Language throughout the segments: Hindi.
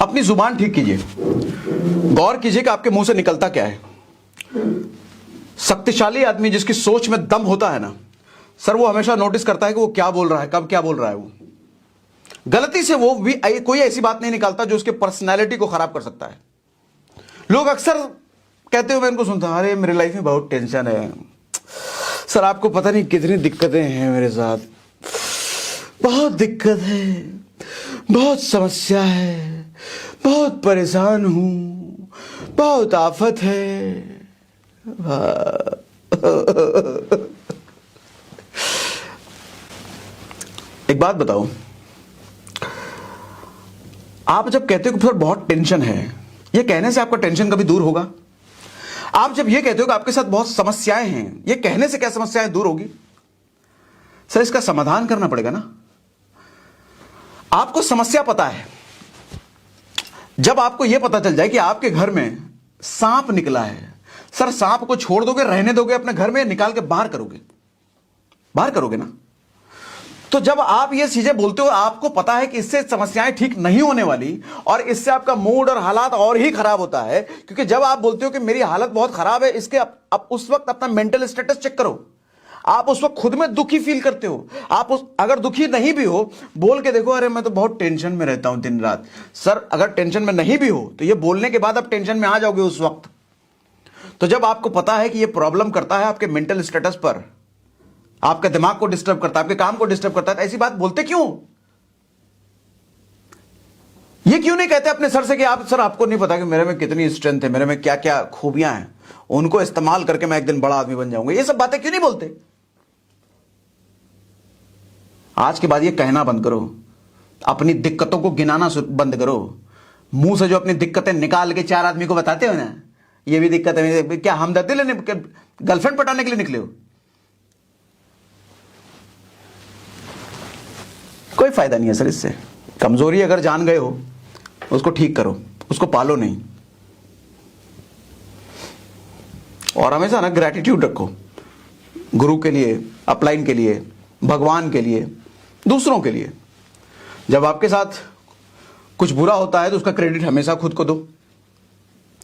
अपनी जुबान ठीक कीजिए, गौर कीजिए कि आपके मुंह से निकलता क्या है। शक्तिशाली आदमी जिसकी सोच में दम होता है ना सर, वो हमेशा नोटिस करता है कि वो क्या बोल रहा है, कब क्या बोल रहा है। वो गलती से वो भी कोई ऐसी बात नहीं निकालता जो उसके पर्सनैलिटी को खराब कर सकता है। लोग अक्सर कहते हुए मैं इनको सुनता हूं, अरे मेरी लाइफ में बहुत टेंशन है सर, आपको पता नहीं कितनी दिक्कतें हैं मेरे साथ, बहुत दिक्कत है, बहुत समस्या है, बहुत परेशान हूं, बहुत आफत है। एक बात बताओ, आप जब कहते हो कि सर बहुत टेंशन है, ये कहने से आपका टेंशन कभी दूर होगा? आप जब ये कहते हो कि आपके साथ बहुत समस्याएं हैं, ये कहने से क्या समस्याएं दूर होगी? सर इसका समाधान करना पड़ेगा ना। आपको समस्या पता है, जब आपको यह पता चल जाए कि आपके घर में सांप निकला है, सर सांप को छोड़ दोगे, रहने दोगे अपने घर में, निकाल के बाहर करोगे? बाहर करोगे ना। तो जब आप ये चीजें बोलते हो, आपको पता है कि इससे समस्याएं ठीक नहीं होने वाली और इससे आपका मूड और हालात और ही खराब होता है। क्योंकि जब आप बोलते हो कि मेरी हालत बहुत खराब है, इसके आप उस वक्त अपना मेंटल स्टेटस चेक करो। आप उस वक्त खुद में दुखी फील करते हो। अगर दुखी नहीं भी हो, बोल के देखो, अरे मैं तो बहुत टेंशन में रहता हूं दिन रात। सर अगर टेंशन में नहीं भी हो तो ये बोलने के बाद आप टेंशन में आ जाओगे उस वक्त। तो जब आपको पता है कि ये प्रॉब्लम करता है आपके मेंटल स्टेटस पर, आपके दिमाग को डिस्टर्ब करता है, आपके काम को डिस्टर्ब करता है, तो ऐसी बात बोलते क्यों? ये क्यों नहीं कहते अपने सर से कि आप सर आपको नहीं पता कि मेरे में कितनी स्ट्रेंथ है, मेरे में क्या क्या खूबियां हैं, उनको इस्तेमाल करके मैं एक दिन बड़ा आदमी बन जाऊंगा। ये सब बातें क्यों नहीं बोलते? आज के बाद ये कहना बंद करो, अपनी दिक्कतों को गिनाना बंद करो। मुंह से जो अपनी दिक्कतें निकाल के चार आदमी को बताते हो ना, ये भी दिक्कत है, क्या हमदर्दी लेने, गर्लफ्रेंड पटाने के लिए निकले हो? कोई फायदा नहीं है सर इससे। कमजोरी अगर जान गए हो उसको ठीक करो, उसको पालो नहीं। और हमेशा ना ग्रैटिट्यूड रखो, गुरु के लिए, अपलाइन के लिए, भगवान के लिए, दूसरों के लिए। जब आपके साथ कुछ बुरा होता है तो उसका क्रेडिट हमेशा खुद को दो,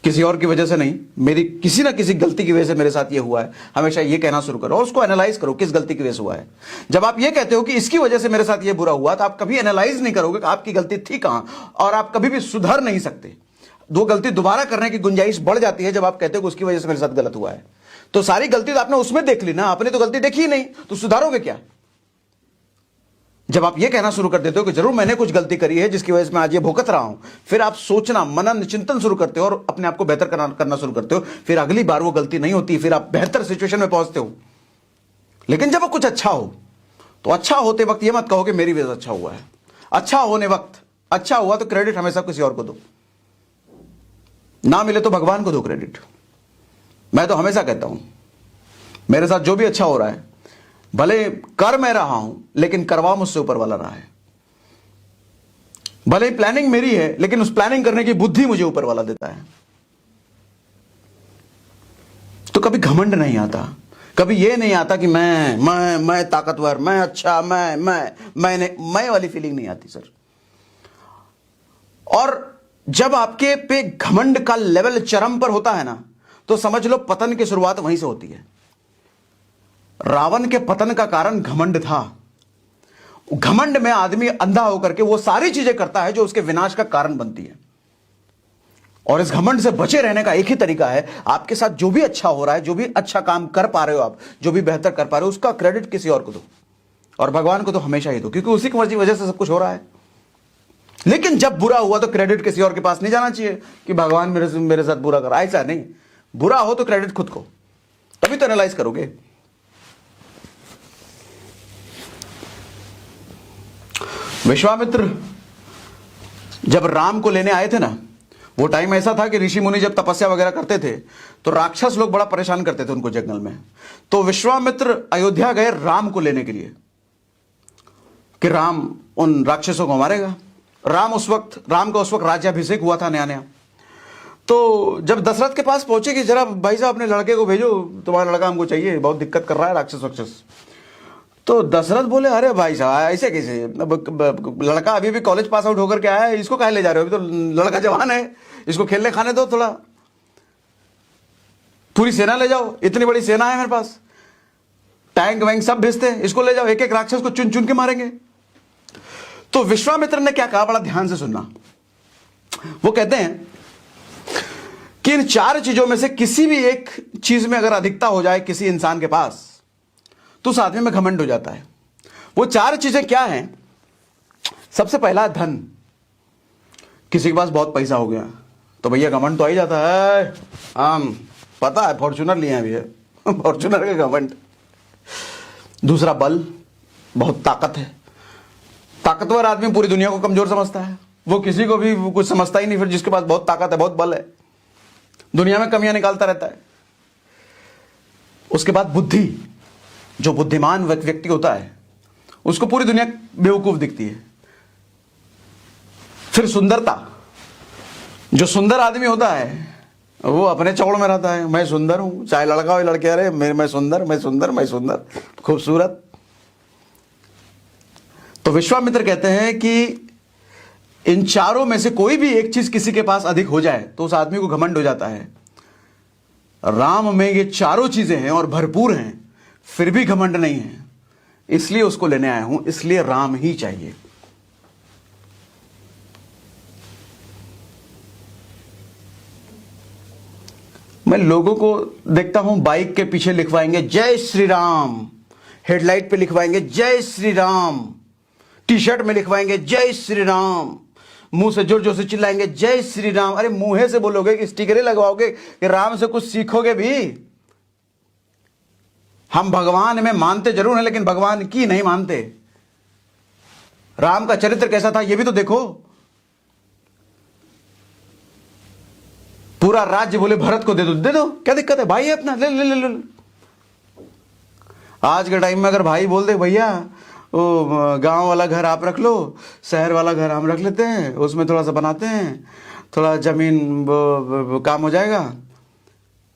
किसी और की वजह से नहीं। मेरी किसी ना किसी गलती की वजह से मेरे साथ ये हुआ है, हमेशा ये कहना शुरू करो और उसको एनालाइज करो किस गलती की वजह से हुआ है। जब आप ये कहते हो कि इसकी वजह से मेरे साथ ये बुरा हुआ, तो आप कभी एनालाइज नहीं करोगे कि आपकी गलती थी कहां, और आप कभी भी सुधर नहीं सकते। दो गलती दोबारा करने की गुंजाइश बढ़ जाती है जब आप कहते हो कि उसकी वजह से मेरे साथ गलत हुआ है। तो सारी गलती तो आपने उसमें देख ली ना, आपने तो गलती देखी ही नहीं, तो सुधारोगे क्या? जब आप ये कहना शुरू कर देते हो कि जरूर मैंने कुछ गलती करी है जिसकी वजह से मैं आज ये भुगत रहा हूं, फिर आप सोचना, मनन, चिंतन शुरू करते हो और अपने आप को बेहतर करना शुरू करते हो। फिर अगली बार वो गलती नहीं होती, फिर आप बेहतर सिचुएशन में पहुंचते हो। लेकिन जब कुछ अच्छा हो तो अच्छा होते वक्त ये मत कहो कि मेरी वजह से अच्छा हुआ है। अच्छा होने वक्त अच्छा हुआ तो क्रेडिट हमेशा किसी और को दो, ना मिले तो भगवान को दो क्रेडिट। मैं तो हमेशा कहता हूं मेरे साथ जो भी अच्छा हो रहा है, भले कर मैं रहा हूं लेकिन करवा मुझसे ऊपर वाला रहा है। भले प्लानिंग मेरी है लेकिन उस प्लानिंग करने की बुद्धि मुझे ऊपर वाला देता है। तो कभी घमंड नहीं आता, कभी ये नहीं आता कि मैं ताकतवर, मैं अच्छा, मैं वाली फीलिंग नहीं आती सर। और जब आपके पे घमंड का लेवल चरम पर होता है ना, तो समझ लो पतन की शुरुआत वहीं से होती है। रावण के पतन का कारण घमंड था। घमंड में आदमी अंधा होकर के वो सारी चीजें करता है जो उसके विनाश का कारण बनती है। और इस घमंड से बचे रहने का एक ही तरीका है, आपके साथ जो भी अच्छा हो रहा है, जो भी अच्छा काम कर पा रहे हो आप, जो भी बेहतर कर पा रहे हो, उसका क्रेडिट किसी और को दो और भगवान को तो हमेशा ही दो, क्योंकि उसी की वजह से सब कुछ हो रहा है। लेकिन जब बुरा हुआ तो क्रेडिट किसी और के पास नहीं जाना चाहिए कि भगवान मेरे साथ बुरा कर। ऐसा नहीं, बुरा हो तो क्रेडिट खुद को, तभी तो एनालाइज करोगे। विश्वामित्र जब राम को लेने आए थे ना, वो टाइम ऐसा था कि ऋषि मुनि जब तपस्या वगैरह करते थे तो राक्षस लोग बड़ा परेशान करते थे उनको जंगल में। तो विश्वामित्र अयोध्या गए राम को लेने के लिए कि राम उन राक्षसों को मारेगा। राम का उस वक्त राज्याभिषेक हुआ था नया नया। तो जब दशरथ के पास पहुंचे कि जरा भाई साहब अपने लड़के को भेजो, तुम्हारा लड़का हमको चाहिए, बहुत दिक्कत कर रहा है राक्षस। तो दशरथ बोले अरे भाई साहब ऐसे कैसे, लड़का अभी भी कॉलेज पास आउट होकर के आया है, इसको काहे ले जा रहे हो, अभी तो लड़का जवान है, इसको खेलने खाने दो थोड़ा, पूरी सेना ले जाओ, इतनी बड़ी सेना है मेरे पास, टैंक वैंक सब भेजते हैं, इसको ले जाओ, एक एक राक्षस को चुन चुन के मारेंगे। तो विश्वामित्र ने क्या कहा, बड़ा ध्यान से सुनना। वो कहते हैं कि इन चार चीजों में से किसी भी एक चीज में अगर अधिकता हो जाए किसी इंसान के पास, तो उस आदमी में घमंड हो जाता है। वो चार चीजें क्या हैं? सबसे पहला धन। किसी के पास बहुत पैसा हो गया तो भैया घमंड तो आ ही जाता है, हम पता है फॉर्च्यूनर लिए अभी है, फॉर्च्यूनर का घमंड। दूसरा बल, बहुत ताकत है, ताकतवर आदमी पूरी दुनिया को कमजोर समझता है, वो किसी को भी कुछ समझता ही नहीं, फिर जिसके पास बहुत ताकत है, बहुत बल है, दुनिया में कमियां निकालता रहता है। उसके बाद बुद्धि, जो बुद्धिमान व्यक्ति होता है उसको पूरी दुनिया बेवकूफ दिखती है। फिर सुंदरता, जो सुंदर आदमी होता है वो अपने चौड़ में रहता है, मैं सुंदर हूं, चाहे लड़का हो लड़के, अरे मैं सुंदर, मैं सुंदर, मैं सुंदर, खूबसूरत। तो विश्वामित्र कहते हैं कि इन चारों में से कोई भी एक चीज किसी के पास अधिक हो जाए तो उस आदमी को घमंड हो जाता है। राम में ये चारों चीजें हैं और भरपूर हैं, फिर भी घमंड नहीं है, इसलिए उसको लेने आया हूं, इसलिए राम ही चाहिए। मैं लोगों को देखता हूं बाइक के पीछे लिखवाएंगे जय श्री राम, हेडलाइट पे लिखवाएंगे जय श्री राम, टी शर्ट में लिखवाएंगे जय श्री राम, मुंह से जोर जोर से चिल्लाएंगे जय श्री राम। अरे मुंह से बोलोगे कि स्टिकरें लगवाओगे कि राम से कुछ सीखोगे भी? हम भगवान में मानते जरूर हैं लेकिन भगवान की नहीं मानते। राम का चरित्र कैसा था ये भी तो देखो। पूरा राज्य बोले भरत को दे दो, दे दो, क्या दिक्कत है, भाई है अपना, ले ले ले ले। आज के टाइम में अगर भाई बोल दे भैया वो गांव वाला घर आप रख लो, शहर वाला घर हम रख लेते हैं, उसमें थोड़ा सा बनाते हैं, थोड़ा जमीन काम हो जाएगा,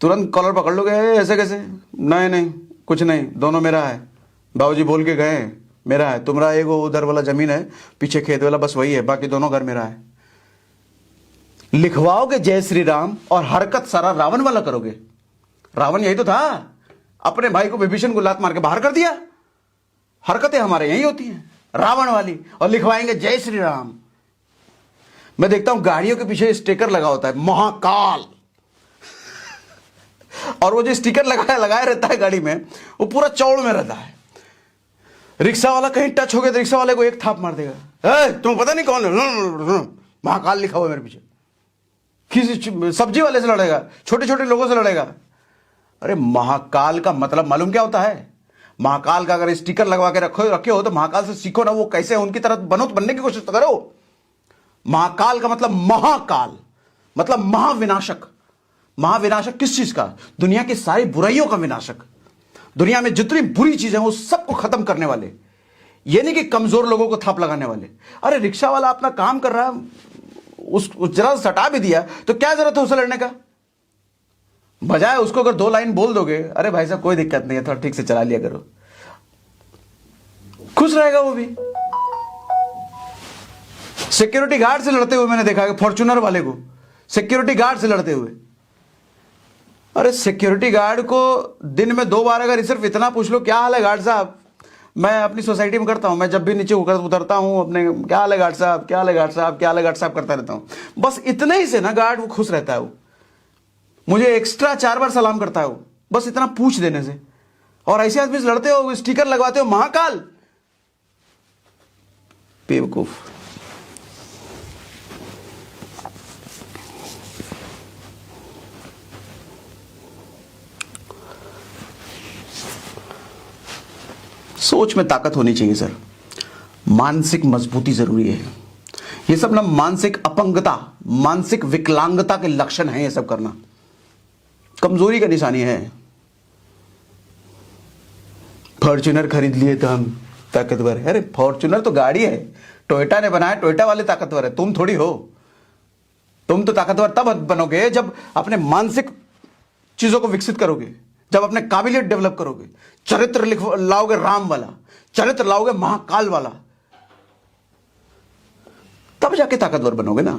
तुरंत कॉलर पकड़ लोगे, ऐसे कैसे, नहीं नहीं कुछ नहीं, दोनों मेरा है, बाबूजी बोल के गए मेरा है, तुम्हारा एगो उधर वाला जमीन है पीछे खेत वाला बस वही है, बाकी दोनों घर मेरा है। लिखवाओगे जय श्री राम और हरकत सारा रावण वाला करोगे। रावण यही तो था, अपने भाई को विभीषण को लात मार के बाहर कर दिया। हरकतें हमारे यही होती हैं रावण वाली, और लिखवाएंगे जय श्री राम। मैं देखता हूं गाड़ियों के पीछे स्टिकर लगा होता है महाकाल, और वो जो स्टिकर लगाया रहता है गाड़ी में वो पूरा चौड़ में रहता है। रिक्शा वाला कहीं टच हो गया तो रिक्शा वाले को एक थाप मार देगा, तुम पता नहीं कौन है, महाकाल लिखा हुआ है मेरे पीछे। किसी सब्जी वाले से लड़ेगा, छोटे छोटे लोगों से लड़ेगा। अरे महाकाल का मतलब मालूम क्या होता है? महाकाल का अगर स्टिकर लगवा के रखे हो तो महाकाल से सीखो ना, वो कैसे है उनकी तरह बनो, तो बनने की कोशिश तो करो। महाकाल का मतलब महाकाल, मतलब महाविनाशक। महाविनाशक किस चीज का? दुनिया की सारी बुराइयों का विनाशक। दुनिया में जितनी बुरी चीजें हैं वो सबको खत्म करने वाले, ये नहीं कि कमजोर लोगों को थाप लगाने वाले। अरे रिक्शा वाला अपना काम कर रहा है, उस जरा सटा भी दिया तो क्या जरूरत है उसे लड़ने का? बजाय उसको अगर 2 लाइन बोल दोगे, अरे भाई साहब कोई दिक्कत नहीं है, थोड़ा ठीक से चला लिया करो, खुश रहेगा वो भी। सिक्योरिटी गार्ड से लड़ते हुए मैंने देखा है, फॉर्च्यूनर वाले को सिक्योरिटी गार्ड से लड़ते हुए। अरे सिक्योरिटी गार्ड को दिन में 2 बार अगर सिर्फ इतना पूछ लो क्या हाल है गार्ड साहब, मैं अपनी सोसाइटी में करता हूं, मैं जब भी नीचे उतरता हूं अपने, क्या हाल है गार्ड साहब, क्या हाल है गार्ड साहब, क्या हाल है गार्ड साहब करता रहता हूं। बस इतने ही से ना गार्ड वो खुश रहता है, वो मुझे एक्स्ट्रा 4 बार सलाम करता है वो, बस इतना पूछ देने से। और ऐसे आदमी से लड़ते हो, स्टिकर लगवाते हो महाकाल, बेवकूफ। सोच में ताकत होनी चाहिए सर, मानसिक मजबूती जरूरी है। ये सब ना मानसिक अपंगता, मानसिक विकलांगता के लक्षण हैं, ये सब करना कमजोरी का निशानी है। फॉर्च्यूनर खरीद लिए तो हम ताकतवर है? अरे फॉर्च्यूनर तो गाड़ी है, टोयोटा ने बनाया, टोयोटा वाले ताकतवर है, तुम थोड़ी हो। तुम तो ताकतवर तब बनोगे जब अपने मानसिक चीजों को विकसित करोगे, जब अपने काबिलियत डेवलप करोगे, चरित्र लाओगे राम वाला, चरित्र लाओगे महाकाल वाला, तब जाके ताकतवर बनोगे ना।